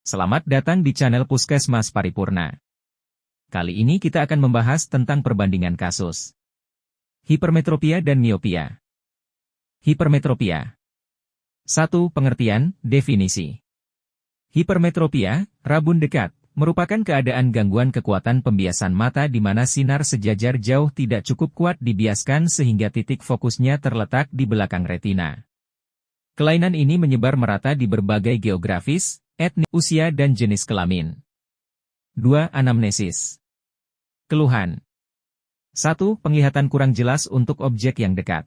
Selamat datang di channel Puskesmas Paripurna. Kali ini kita akan membahas tentang perbandingan kasus hipermetropia dan miopia. Hipermetropia. 1. Pengertian, definisi. Hipermetropia, rabun dekat, merupakan keadaan gangguan kekuatan pembiasan mata di mana sinar sejajar jauh tidak cukup kuat dibiaskan sehingga titik fokusnya terletak di belakang retina. Kelainan ini menyebar merata di berbagai geografis, etnis, usia dan jenis kelamin. 2. Anamnesis. Keluhan. 1. Penglihatan kurang jelas untuk objek yang dekat.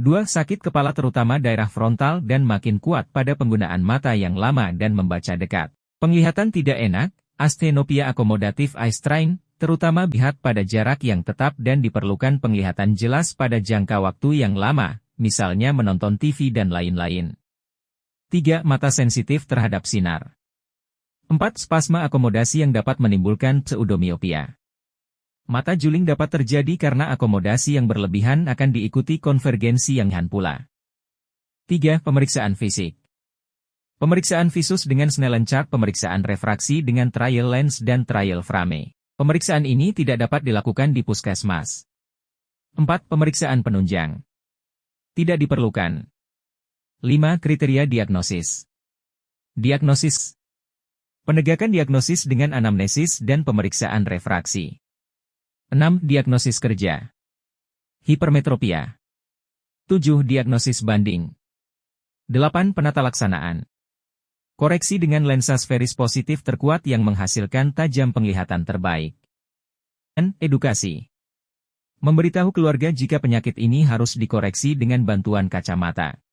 2. Sakit kepala terutama daerah frontal dan makin kuat pada penggunaan mata yang lama dan membaca dekat. Penglihatan tidak enak, asthenopia akomodatif eye strain, terutama lihat pada jarak yang tetap dan diperlukan penglihatan jelas pada jangka waktu yang lama, misalnya menonton TV dan lain-lain. 3. Mata sensitif terhadap sinar. 4. Spasma akomodasi yang dapat menimbulkan pseudomiopia. Mata juling dapat terjadi karena akomodasi yang berlebihan akan diikuti konvergensi yang pula. 3. Pemeriksaan fisik. Pemeriksaan visus dengan Snellen chart, pemeriksaan refraksi dengan trial lens dan trial frame. Pemeriksaan ini tidak dapat dilakukan di puskesmas. 4. Pemeriksaan penunjang. Tidak diperlukan. 5. Kriteria diagnosis. Diagnosis. Penegakan diagnosis dengan anamnesis dan pemeriksaan refraksi. 6. Diagnosis kerja. Hipermetropia. 7. Diagnosis banding. 8. Penata laksanaan. Koreksi dengan lensa sferis positif terkuat yang menghasilkan tajam penglihatan terbaik. 9. Edukasi. Memberitahu keluarga jika penyakit ini harus dikoreksi dengan bantuan kacamata.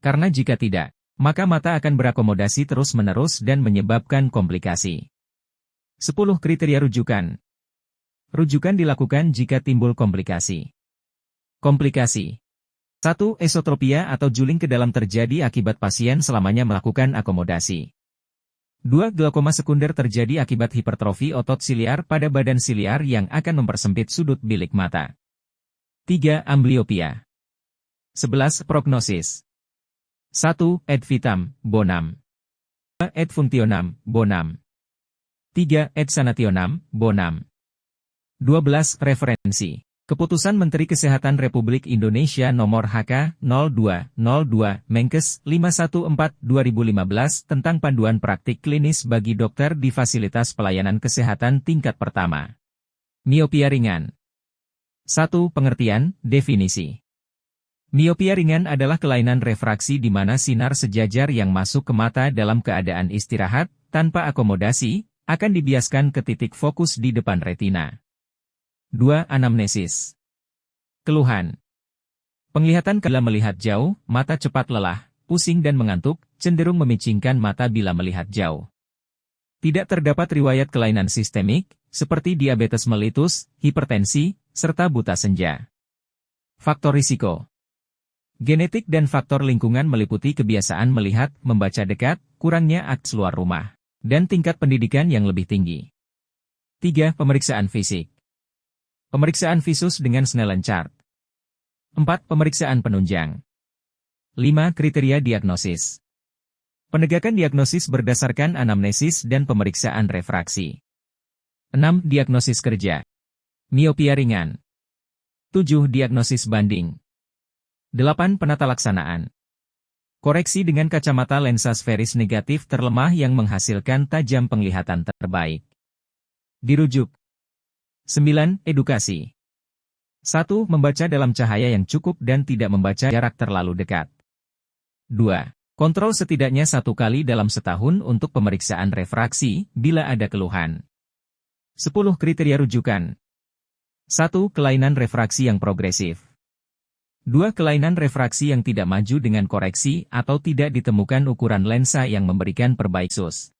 Karena jika tidak, maka mata akan berakomodasi terus-menerus dan menyebabkan komplikasi. 10. Kriteria rujukan. Rujukan dilakukan jika timbul komplikasi. Komplikasi. 1. Esotropia atau juling ke dalam terjadi akibat pasien selamanya melakukan akomodasi. 2. Glaukoma sekunder terjadi akibat hipertrofi otot siliar pada badan siliar yang akan mempersempit sudut bilik mata. 3. Amblyopia. 11. Prognosis. 1. Ad vitam bonum. 2. Ad functionem bonum. 3. Ad sanationem bonum. 12. Referensi. Keputusan Menteri Kesehatan Republik Indonesia Nomor HK 0202 Menkes 514/2015 tentang panduan praktik klinis bagi dokter di fasilitas pelayanan kesehatan tingkat pertama. Miopia ringan. 1. Pengertian, definisi. Miopia ringan adalah kelainan refraksi di mana sinar sejajar yang masuk ke mata dalam keadaan istirahat, tanpa akomodasi, akan dibiaskan ke titik fokus di depan retina. 2. Anamnesis. Keluhan. Penglihatan bila melihat jauh, mata cepat lelah, pusing dan mengantuk, cenderung memicingkan mata bila melihat jauh. Tidak terdapat riwayat kelainan sistemik, seperti diabetes mellitus, hipertensi, serta buta senja. Faktor risiko. Genetik dan faktor lingkungan meliputi kebiasaan melihat, membaca dekat, kurangnya akses luar rumah, dan tingkat pendidikan yang lebih tinggi. 3. Pemeriksaan fisik. Pemeriksaan visus dengan Snellen chart. 4. Pemeriksaan penunjang. 5. Kriteria diagnosis. Penegakan diagnosis berdasarkan anamnesis dan pemeriksaan refraksi. 6. Diagnosis kerja. Miopia ringan. 7. Diagnosis banding. 8. Penata laksanaan. Koreksi dengan kacamata lensa sferis negatif terlemah yang menghasilkan tajam penglihatan terbaik. Dirujuk. 9. Edukasi. 1. Membaca dalam cahaya yang cukup dan tidak membaca jarak terlalu dekat. 2. Kontrol setidaknya 1 kali dalam setahun untuk pemeriksaan refraksi bila ada keluhan. 10. Kriteria rujukan. 1. Kelainan refraksi yang progresif. 2. Kelainan refraksi yang tidak maju dengan koreksi atau tidak ditemukan ukuran lensa yang memberikan perbaikus.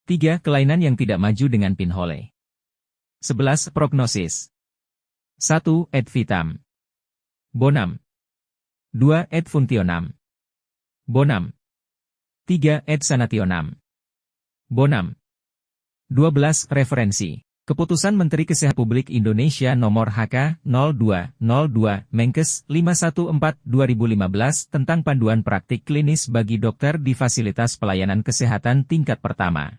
3. Kelainan yang tidak maju dengan pinhole. 11. Prognosis. 1. Ad vitam bonum. 2. Ad functionem bonum. 3. Ad sanationem bonum. 12. Referensi. Keputusan Menteri Kesehatan Republik Indonesia Nomor HK0202 Menkes 514/2015 tentang panduan praktik klinis bagi dokter di fasilitas pelayanan kesehatan tingkat pertama.